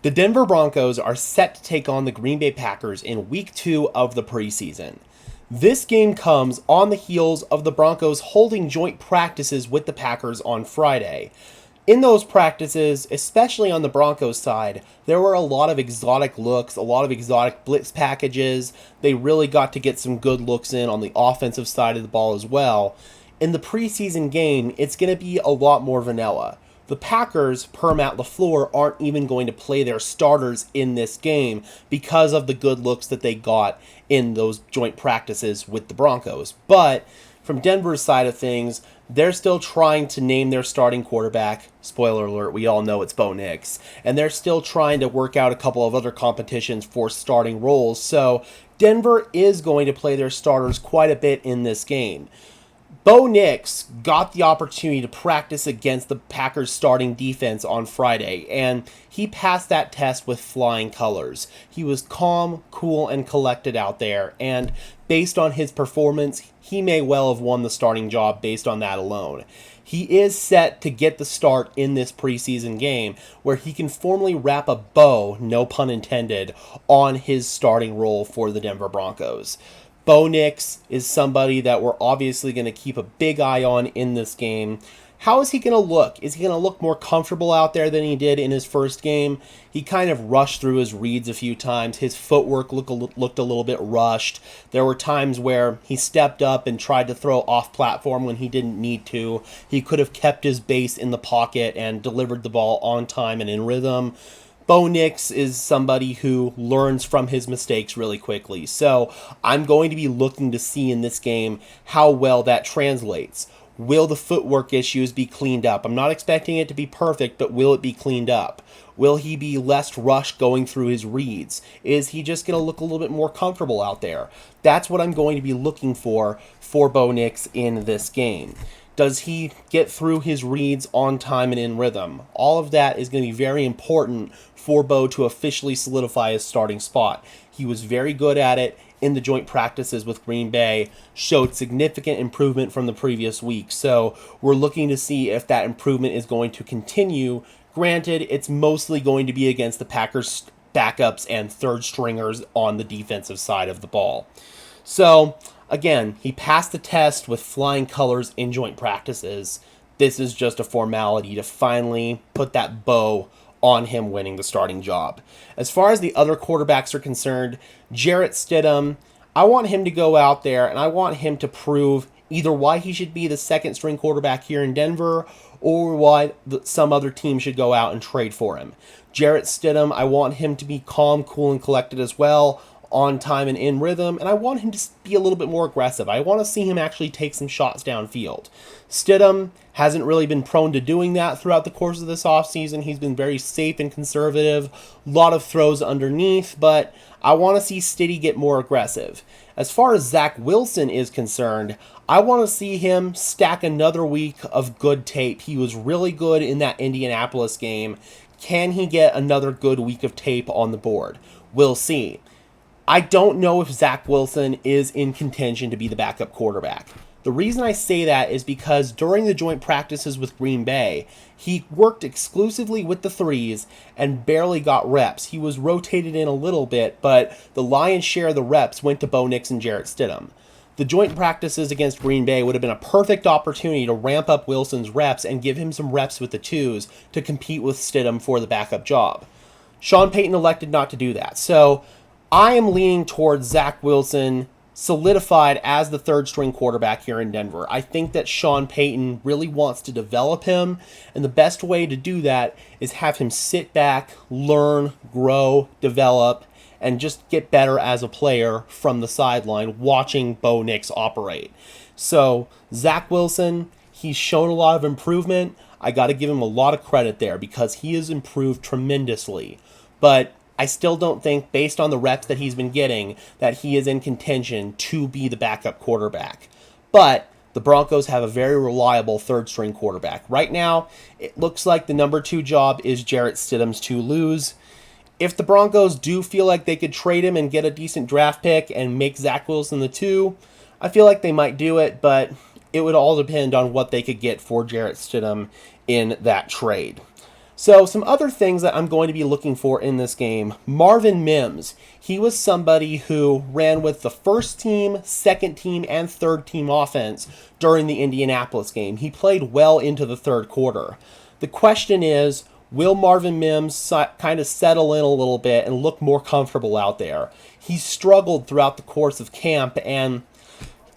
The Denver Broncos are set to take on the Green Bay Packers in Week 2 of the preseason. This game comes on the heels of the Broncos holding joint practices with the Packers on Friday. In those practices, especially on the Broncos side, there were a lot of exotic looks, a lot of exotic blitz packages. They really got to get some good looks in on the offensive side of the ball as well. In the preseason game, it's going to be a lot more vanilla. The Packers, per Matt LaFleur, aren't even going to play their starters in this game because of the good looks that they got in those joint practices with the Broncos. But from Denver's side of things, they're still trying to name their starting quarterback. Spoiler alert, we all know it's Bo Nix. And they're still trying to work out a couple of other competitions for starting roles. So Denver is going to play their starters quite a bit in this game. Bo Nix got the opportunity to practice against the Packers' starting defense on Friday, and he passed that test with flying colors. He was calm, cool, and collected out there, and based on his performance, he may well have won the starting job based on that alone. He is set to get the start in this preseason game, where he can formally wrap a bow, no pun intended, on his starting role for the Denver Broncos. Bo Nix is somebody that we're obviously going to keep a big eye on in this game. How is he going to look? Is he going to look more comfortable out there than he did in his first game? He kind of rushed through his reads a few times. His footwork looked a little bit rushed. There were times where he stepped up and tried to throw off platform when he didn't need to. He could have kept his base in the pocket and delivered the ball on time and in rhythm. Bo Nix is somebody who learns from his mistakes really quickly. So I'm going to be looking to see in this game how well that translates. Will the footwork issues be cleaned up? I'm not expecting it to be perfect, but will it be cleaned up? Will he be less rushed going through his reads? Is he just going to look a little bit more comfortable out there? That's what I'm going to be looking for Bo Nix in this game. Does he get through his reads on time and in rhythm? All of that is going to be very important for Bo to officially solidify his starting spot. He was very good at it in the joint practices with Green Bay, showed significant improvement from the previous week. So we're looking to see if that improvement is going to continue. Granted, it's mostly going to be against the Packers' backups and third stringers on the defensive side of the ball. So again, he passed the test with flying colors in joint practices. This is just a formality to finally put that bow on him winning the starting job. As far as the other quarterbacks are concerned, Jarrett Stidham, I want him to go out there and I want him to prove either why he should be the second string quarterback here in Denver or why some other team should go out and trade for him. Jarrett Stidham, I want him to be calm, cool, and collected as well, on time and in rhythm, and I want him to be a little bit more aggressive. I want to see him actually take some shots downfield. Stidham hasn't really been prone to doing that throughout the course of this offseason. He's been very safe and conservative, a lot of throws underneath, but I want to see Stiddy get more aggressive. As far as Zach Wilson is concerned, I want to see him stack another week of good tape. He was really good in that Indianapolis game. Can he get another good week of tape on the board? We'll see. I don't know if Zach Wilson is in contention to be the backup quarterback. The reason I say that is because during the joint practices with Green Bay, he worked exclusively with the threes and barely got reps. He was rotated in a little bit, but the lion's share of the reps went to Bo Nix and Jarrett Stidham. The joint practices against Green Bay would have been a perfect opportunity to ramp up Wilson's reps and give him some reps with the twos to compete with Stidham for the backup job. Sean Payton elected not to do that, so I am leaning towards Zach Wilson solidified as the third string quarterback here in Denver. I think that Sean Payton really wants to develop him, and the best way to do that is have him sit back, learn, grow, develop, and just get better as a player from the sideline watching Bo Nix operate. So Zach Wilson, he's shown a lot of improvement. I got to give him a lot of credit there because he has improved tremendously. But I still don't think, based on the reps that he's been getting, that he is in contention to be the backup quarterback. But the Broncos have a very reliable third-string quarterback. Right now, it looks like the number 2 job is Jarrett Stidham's to lose. If the Broncos do feel like they could trade him and get a decent draft pick and make Zach Wilson the 2, I feel like they might do it, but it would all depend on what they could get for Jarrett Stidham in that trade. So some other things that I'm going to be looking for in this game. Marvin Mims. He was somebody who ran with the first team, second team, and third team offense during the Indianapolis game. He played well into the third quarter. The question is, will Marvin Mims kind of settle in a little bit and look more comfortable out there? He struggled throughout the course of camp, and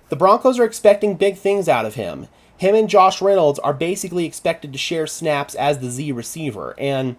the Broncos are expecting big things out of him. Him and Josh Reynolds are basically expected to share snaps as the Z receiver, and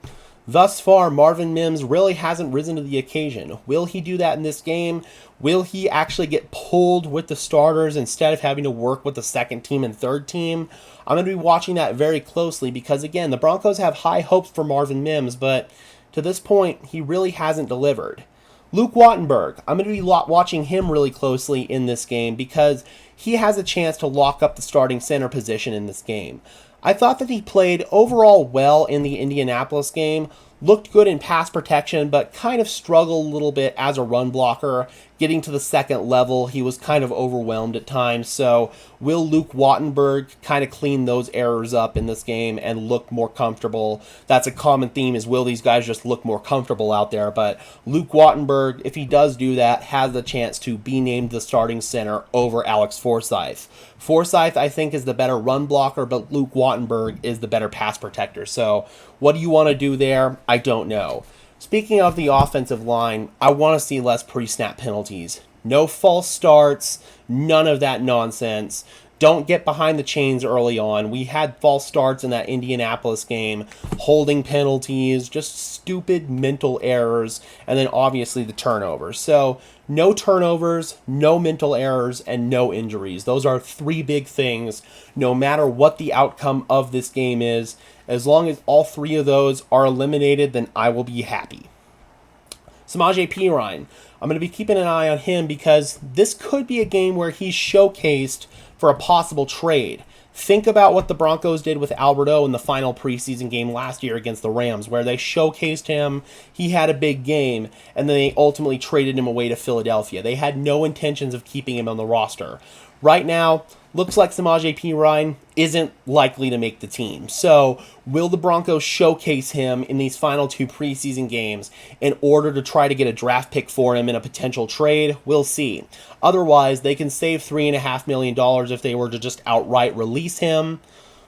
thus far, Marvin Mims really hasn't risen to the occasion. Will he do that in this game? Will he actually get pulled with the starters instead of having to work with the second team and third team? I'm going to be watching that very closely because, again, the Broncos have high hopes for Marvin Mims, but to this point, he really hasn't delivered. Luke Wattenberg, I'm going to be watching him really closely in this game because he has a chance to lock up the starting center position in this game. I thought that he played overall well in the Indianapolis game, looked good in pass protection, but kind of struggled a little bit as a run blocker. Getting to the second level, he was kind of overwhelmed at times. So will Luke Wattenberg kind of clean those errors up in this game and look more comfortable? That's a common theme, is will these guys just look more comfortable out there? But Luke Wattenberg, if he does do that, has the chance to be named the starting center over Alex Forsyth. Forsyth, I think, is the better run blocker, but Luke Wattenberg is the better pass protector. So what do you want to do there? I don't know. Speaking of the offensive line, I want to see less pre-snap penalties. No false starts, none of that nonsense. Don't get behind the chains early on. We had false starts in that Indianapolis game, holding penalties, just stupid mental errors, and then obviously the turnovers. So no turnovers, no mental errors, and no injuries. Those are three big things, no matter what the outcome of this game is. As long as all three of those are eliminated, then I will be happy. Samaje Perine, I'm going to be keeping an eye on him because this could be a game where he's showcased for a possible trade. Think about what the Broncos did with Albert O in the final preseason game last year against the Rams, where they showcased him, he had a big game, and then they ultimately traded him away to Philadelphia. They had no intentions of keeping him on the roster. Right now, looks like Samaje Perine isn't likely to make the team. So, will the Broncos showcase him in these final two preseason games in order to try to get a draft pick for him in a potential trade? We'll see. Otherwise, they can save $3.5 million if they were to just outright release him.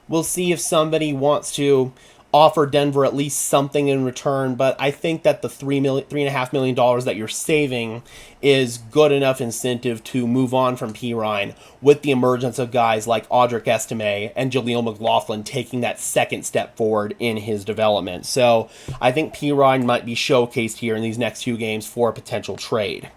We'll see if somebody wants to offer Denver at least something in return, but I think that the $3.5 million that you're saving is good enough incentive to move on from Perine with the emergence of guys like Audric Estime and Jaleel McLaughlin taking that second step forward in his development. So I think Perine might be showcased here in these next two games for a potential trade.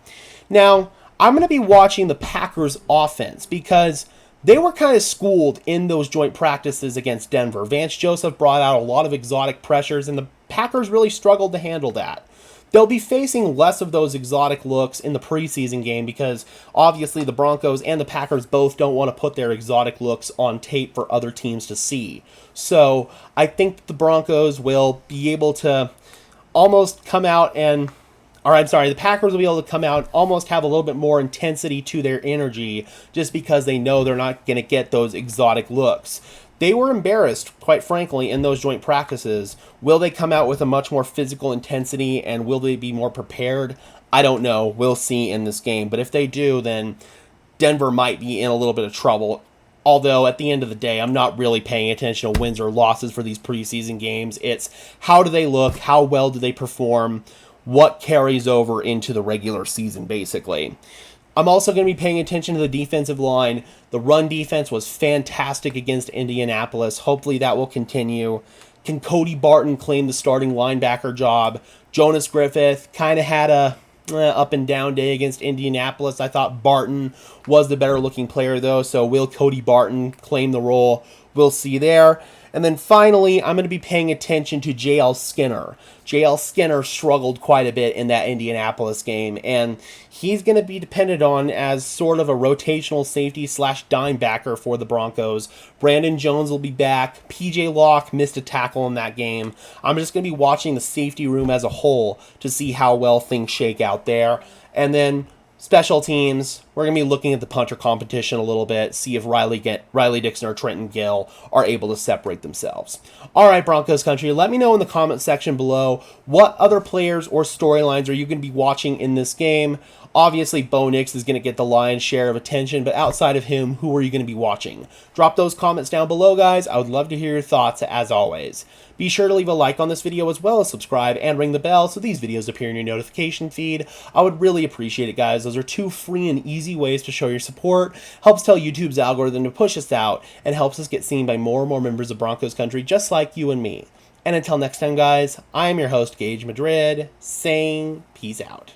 Now, I'm going to be watching the Packers offense because they were kind of schooled in those joint practices against Denver. Vance Joseph brought out a lot of exotic pressures, and the Packers really struggled to handle that. They'll be facing less of those exotic looks in the preseason game because obviously the Broncos and the Packers both don't want to put their exotic looks on tape for other teams to see. So I think the Broncos will be able to almost come out and the Packers will be able to come out and almost have a little bit more intensity to their energy just because they know they're not going to get those exotic looks. They were embarrassed, quite frankly, in those joint practices. Will they come out with a much more physical intensity and will they be more prepared? I don't know. We'll see in this game. But if they do, then Denver might be in a little bit of trouble. Although, at the end of the day, I'm not really paying attention to wins or losses for these preseason games. It's how do they look? How well do they perform? What carries over into the regular season, basically. I'm also going to be paying attention to the defensive line. The run defense was fantastic against Indianapolis. Hopefully that will continue. Can Cody Barton claim the starting linebacker job? Jonas Griffith kind of had a up and down day against Indianapolis. I thought Barton was the better looking player though, so will Cody Barton claim the role? We'll see there. And then finally, I'm going to be paying attention to J.L. Skinner. J.L. Skinner struggled quite a bit in that Indianapolis game, and he's going to be depended on as sort of a rotational safety / dime backer for the Broncos. Brandon Jones will be back. P.J. Locke missed a tackle in that game. I'm just going to be watching the safety room as a whole to see how well things shake out there. And then special teams, We're going to be looking at the punter competition a little bit, see if Riley Dixon or Trenton Gill are able to separate themselves. All right, Broncos country, let me know in the comment section below what other players or storylines are you going to be watching in this game. Obviously, Bo Nix is going to get the lion's share of attention, but outside of him, who are you going to be watching? Drop those comments down below, guys. I would love to hear your thoughts, as always. Be sure to leave a like on this video as well as subscribe and ring the bell so these videos appear in your notification feed. I would really appreciate it, guys. Those are 2 free and easy ways to show your support. Helps tell YouTube's algorithm to push us out and helps us get seen by more and more members of Broncos country just like you and me. And until next time, guys, I am your host, Gage Madrid, saying peace out.